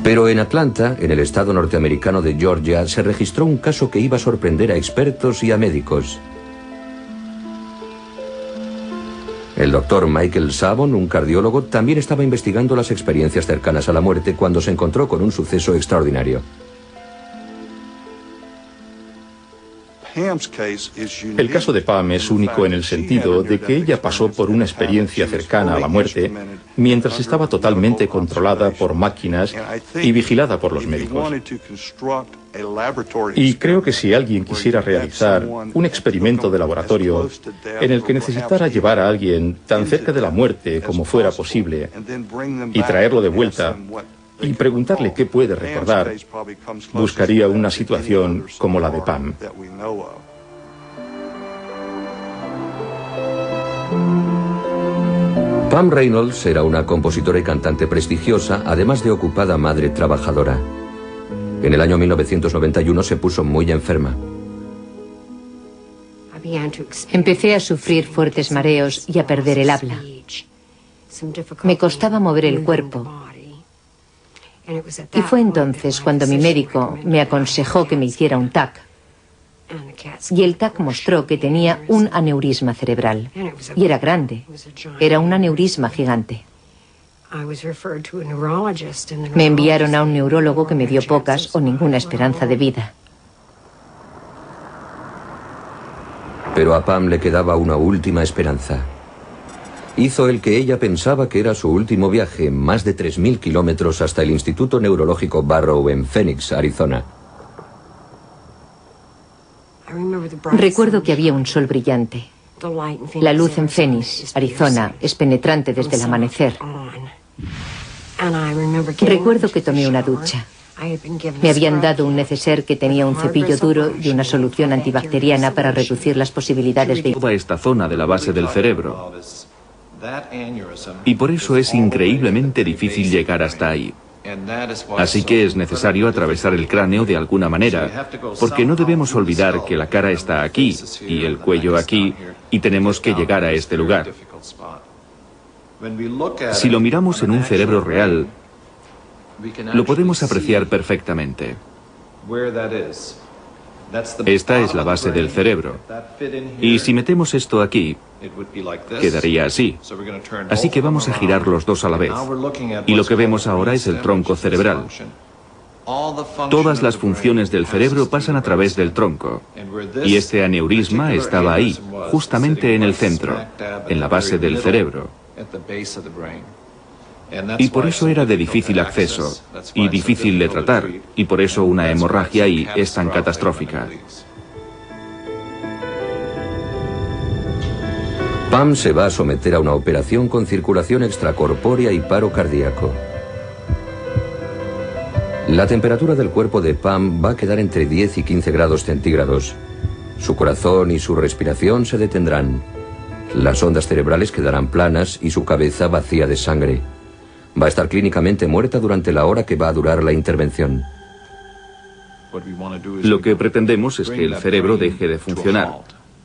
Pero en Atlanta, en el estado norteamericano de Georgia, se registró un caso que iba a sorprender a expertos y a médicos. El doctor Michael Savon, un cardiólogo, también estaba investigando las experiencias cercanas a la muerte cuando se encontró con un suceso extraordinario. El caso de Pam es único en el sentido de que ella pasó por una experiencia cercana a la muerte mientras estaba totalmente controlada por máquinas y vigilada por los médicos. Y creo que si alguien quisiera realizar un experimento de laboratorio en el que necesitara llevar a alguien tan cerca de la muerte como fuera posible y traerlo de vuelta y preguntarle qué puede recordar, buscaría una situación como la de Pam. Pam Reynolds era una compositora y cantante prestigiosa, además de ocupada madre trabajadora. En el año 1991 se puso muy enferma. Empecé a sufrir fuertes mareos y a perder el habla. Me costaba mover el cuerpo. Y fue entonces cuando mi médico me aconsejó que me hiciera un TAC. Y el TAC mostró que tenía un aneurisma cerebral. Y era grande. Era un aneurisma gigante. Me enviaron a un neurólogo que me dio pocas o ninguna esperanza de vida. Pero a Pam le quedaba una última esperanza. Hizo el que ella pensaba que era su último viaje, más de 3.000 kilómetros hasta el Instituto Neurológico Barrow en Phoenix, Arizona. Recuerdo que había un sol brillante. La luz en Phoenix, Arizona, es penetrante desde el amanecer. Recuerdo que tomé una ducha. Me habían dado un neceser que tenía un cepillo duro y una solución antibacteriana para reducir las posibilidades de... Toda esta zona de la base del cerebro. Y por eso es increíblemente difícil llegar hasta ahí. Así que es necesario atravesar el cráneo de alguna manera, porque no debemos olvidar que la cara está aquí y el cuello aquí, y tenemos que llegar a este lugar. Si lo miramos en un cerebro real, lo podemos apreciar perfectamente. Esta es la base del cerebro. Y si metemos esto aquí, quedaría así. Así que vamos a girar los dos a la vez. Y lo que vemos ahora es el tronco cerebral. Todas las funciones del cerebro pasan a través del tronco. Y este aneurisma estaba ahí, justamente en el centro, en la base del cerebro. Y por eso era de difícil acceso y difícil de tratar, y por eso una hemorragia ahí es tan catastrófica. Pam se va a someter a una operación con circulación extracorpórea y paro cardíaco. La temperatura del cuerpo de Pam va a quedar entre 10 y 15 grados centígrados. Su corazón y su respiración se detendrán. Las ondas cerebrales quedarán planas y su cabeza vacía de sangre. Va a estar clínicamente muerta durante la hora que va a durar la intervención. Lo que pretendemos es que el cerebro deje de funcionar.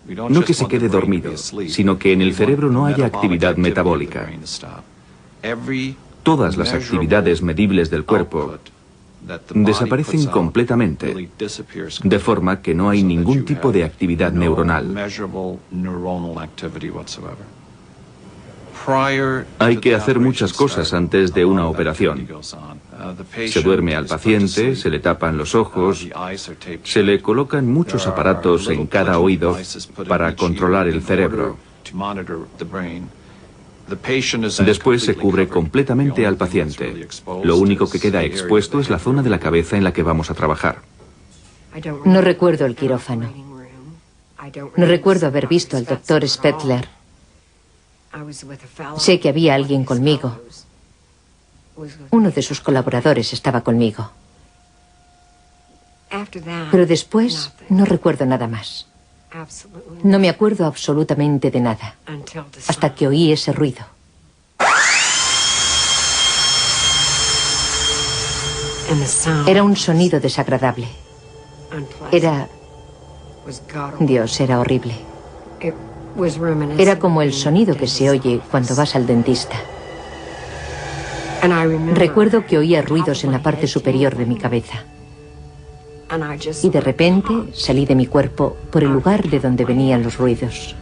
No que se quede dormido, sino que en el cerebro no haya actividad metabólica. Todas las actividades medibles del cuerpo desaparecen completamente, de forma que no hay ningún tipo de actividad neuronal. Hay que hacer muchas cosas antes de una operación. Se duerme al paciente, se le tapan los ojos, se le colocan muchos aparatos en cada oído para controlar el cerebro. Después se cubre completamente al paciente. Lo único que queda expuesto es la zona de la cabeza en la que vamos a trabajar. No recuerdo el quirófano. No recuerdo haber visto al doctor Spetzler. Sé que había alguien conmigo. Uno de sus colaboradores estaba conmigo. Pero después no recuerdo nada más. No me acuerdo absolutamente de nada, hasta que oí ese ruido. Era un sonido desagradable. Dios, era horrible. Era como el sonido que se oye cuando vas al dentista. Recuerdo que oía ruidos en la parte superior de mi cabeza. Y de repente salí de mi cuerpo por el lugar de donde venían los ruidos.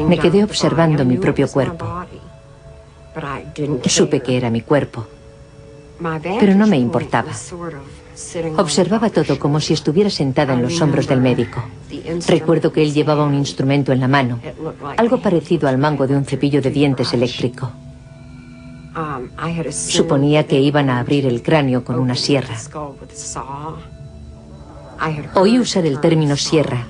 Me quedé observando mi propio cuerpo. Supe que era mi cuerpo, pero no me importaba. Observaba todo como si estuviera sentada en los hombros del médico. Recuerdo que él llevaba un instrumento en la mano, algo parecido al mango de un cepillo de dientes eléctrico. Suponía que iban a abrir el cráneo con una sierra. Oí usar el término sierra,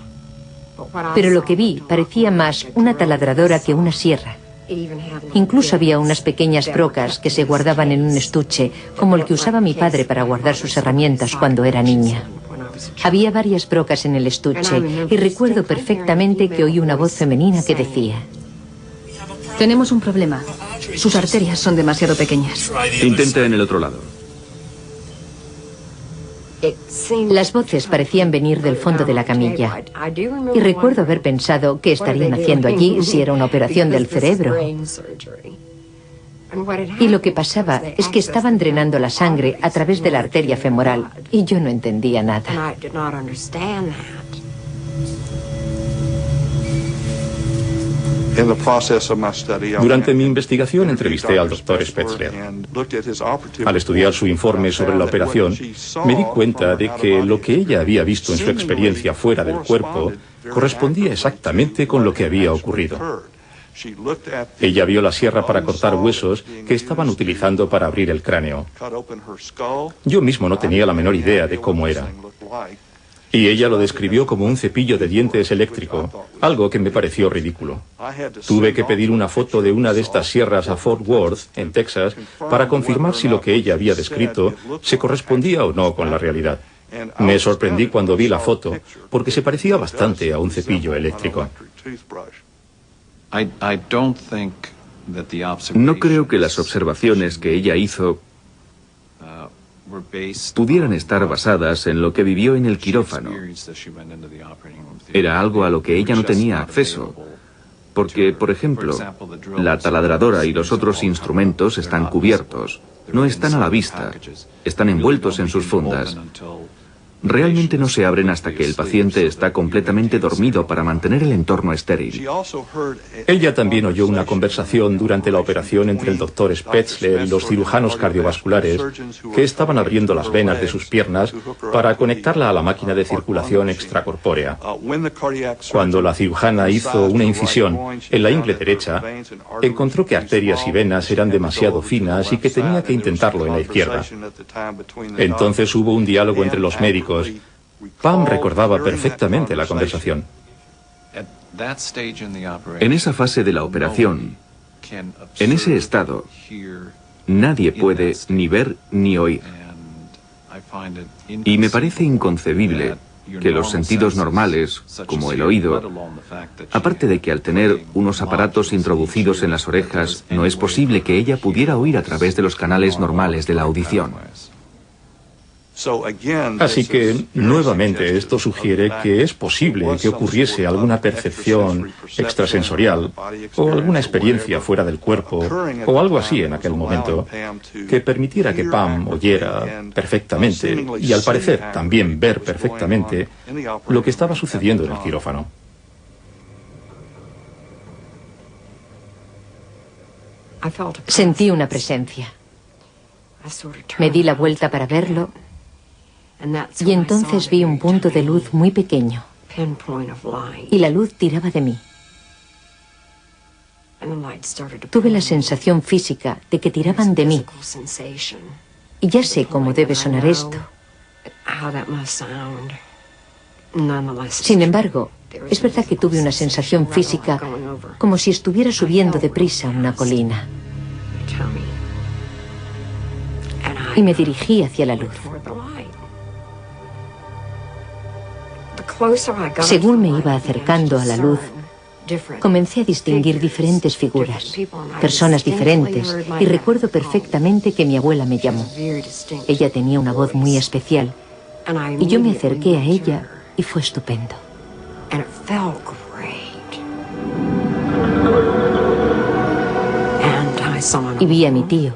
pero lo que vi parecía más una taladradora que una sierra. Incluso había unas pequeñas brocas que se guardaban en un estuche, como el que usaba mi padre para guardar sus herramientas cuando era niña. Había varias brocas en el estuche y recuerdo perfectamente que oí una voz femenina que decía: tenemos un problema. Sus arterias son demasiado pequeñas. Intenta en el otro lado. Las voces parecían venir del fondo de la camilla. Y recuerdo haber pensado qué estarían haciendo allí si era una operación del cerebro. Y lo que pasaba es que estaban drenando la sangre a través de la arteria femoral y yo no entendía nada. Durante mi investigación entrevisté al Dr. Spetzler. Al estudiar su informe sobre la operación, me di cuenta de que lo que ella había visto en su experiencia fuera del cuerpo correspondía exactamente con lo que había ocurrido. Ella vio la sierra para cortar huesos que estaban utilizando para abrir el cráneo. Yo mismo no tenía la menor idea de cómo era. Y ella lo describió como un cepillo de dientes eléctrico, algo que me pareció ridículo. Tuve que pedir una foto de una de estas sierras a Fort Worth, en Texas, para confirmar si lo que ella había descrito se correspondía o no con la realidad. Me sorprendí cuando vi la foto, porque se parecía bastante a un cepillo eléctrico. No creo que las observaciones que ella hizo pudieran estar basadas en lo que vivió en el quirófano. Era algo a lo que ella no tenía acceso, porque, por ejemplo, la taladradora y los otros instrumentos están cubiertos, no están a la vista, están envueltos en sus fundas. Realmente no se abren hasta que el paciente está completamente dormido para mantener el entorno estéril. Ella también oyó una conversación durante la operación entre el Dr. Spetzler y los cirujanos cardiovasculares que estaban abriendo las venas de sus piernas para conectarla a la máquina de circulación extracorpórea. Cuando la cirujana hizo una incisión en la ingle derecha, encontró que arterias y venas eran demasiado finas y que tenía que intentarlo en la izquierda. Entonces hubo un diálogo entre los médicos. Pam recordaba perfectamente la conversación. En esa fase de la operación, en ese estado, nadie puede ni ver ni oír. Y me parece inconcebible que los sentidos normales, como el oído, aparte de que al tener unos aparatos introducidos en las orejas, no es posible que ella pudiera oír a través de los canales normales de la audición. Así que, nuevamente, esto sugiere que es posible que ocurriese alguna percepción extrasensorial o alguna experiencia fuera del cuerpo o algo así en aquel momento que permitiera que Pam oyera perfectamente y, al parecer, también ver perfectamente lo que estaba sucediendo en el quirófano. Sentí una presencia. Me di la vuelta para verlo. Y entonces vi un punto de luz muy pequeño. Y la luz tiraba de mí. Tuve la sensación física de que tiraban de mí. Y ya sé cómo debe sonar esto. Sin embargo, es verdad que tuve una sensación física como si estuviera subiendo deprisa una colina. Y me dirigí hacia la luz. Según me iba acercando a la luz, comencé a distinguir diferentes figuras, personas diferentes, y recuerdo perfectamente que mi abuela me llamó. Ella tenía una voz muy especial, y yo me acerqué a ella y fue estupendo. Y vi a mi tío,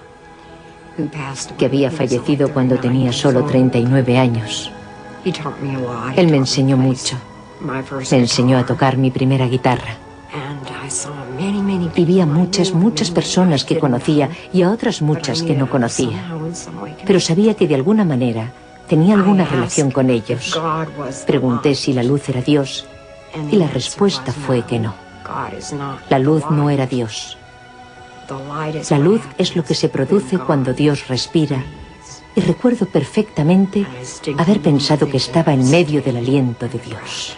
que había fallecido cuando tenía solo 39 años. Él me enseñó mucho. Me enseñó a tocar mi primera guitarra. Y vi a muchas personas que conocía y a otras muchas que no conocía. Pero sabía que de alguna manera tenía alguna relación con ellos. Pregunté si la luz era Dios y la respuesta fue que no. La luz no era Dios. La luz es lo que se produce cuando Dios respira. Y recuerdo perfectamente haber pensado que estaba en medio del aliento de Dios.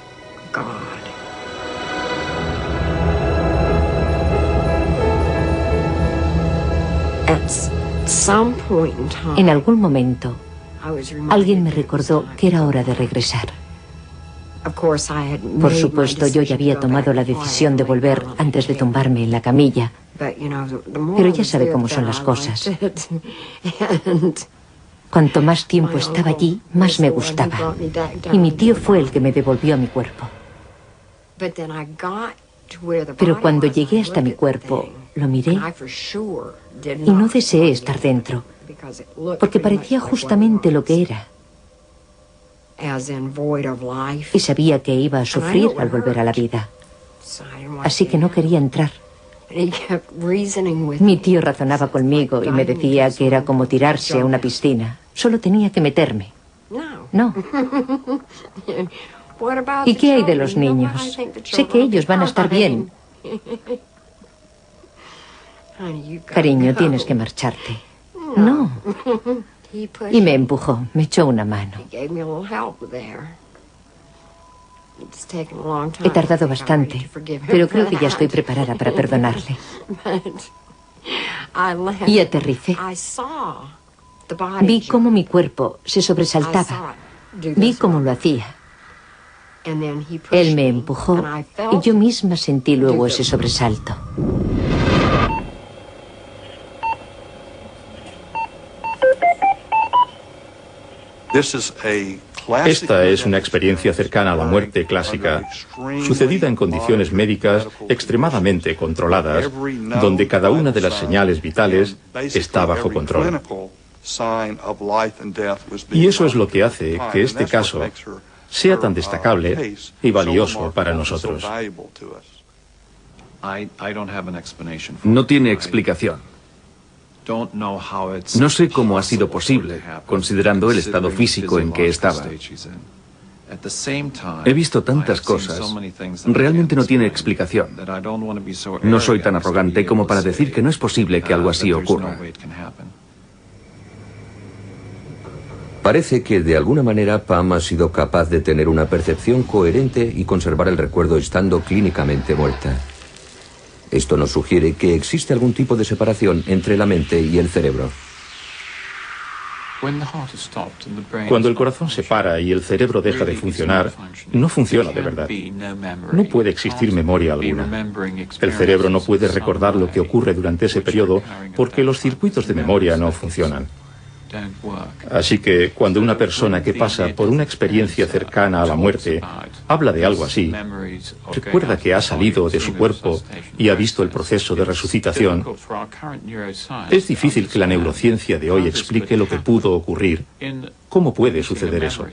En algún momento, alguien me recordó que era hora de regresar. Por supuesto, yo ya había tomado la decisión de volver antes de tumbarme en la camilla. Pero ya sabe cómo son las cosas. Cuanto más tiempo estaba allí, más me gustaba. Y mi tío fue el que me devolvió a mi cuerpo. Pero cuando llegué hasta mi cuerpo, lo miré y no deseé estar dentro, porque parecía justamente lo que era. Y sabía que iba a sufrir al volver a la vida. Así que no quería entrar. Mi tío razonaba conmigo y me decía que era como tirarse a una piscina. Solo tenía que meterme. No. ¿Y qué hay de los niños? Sé que ellos van a estar bien. Cariño, tienes que marcharte. No. Y me empujó, me echó una mano. He tardado bastante, pero creo que ya estoy preparada para perdonarle. Y aterricé. Vi cómo mi cuerpo se sobresaltaba. Vi cómo lo hacía. Él me empujó y yo misma sentí luego ese sobresalto. Esta es una experiencia cercana a la muerte clásica, sucedida en condiciones médicas extremadamente controladas, donde cada una de las señales vitales está bajo control. Y eso es lo que hace que este caso sea tan destacable y valioso para nosotros. No tiene explicación. No sé cómo ha sido posible, considerando el estado físico en que estaba. He visto tantas cosas. Realmente no tiene explicación. No soy tan arrogante como para decir que no es posible que algo así ocurra. Parece que de alguna manera Pam ha sido capaz de tener una percepción coherente y conservar el recuerdo estando clínicamente muerta. Esto nos sugiere que existe algún tipo de separación entre la mente y el cerebro. Cuando el corazón se para y el cerebro deja de funcionar, no funciona de verdad. No puede existir memoria alguna. El cerebro no puede recordar lo que ocurre durante ese periodo porque los circuitos de memoria no funcionan. Así que cuando una persona que pasa por una experiencia cercana a la muerte habla de algo así, recuerda que ha salido de su cuerpo y ha visto el proceso de resucitación, es difícil que la neurociencia de hoy explique lo que pudo ocurrir. ¿Cómo puede suceder eso?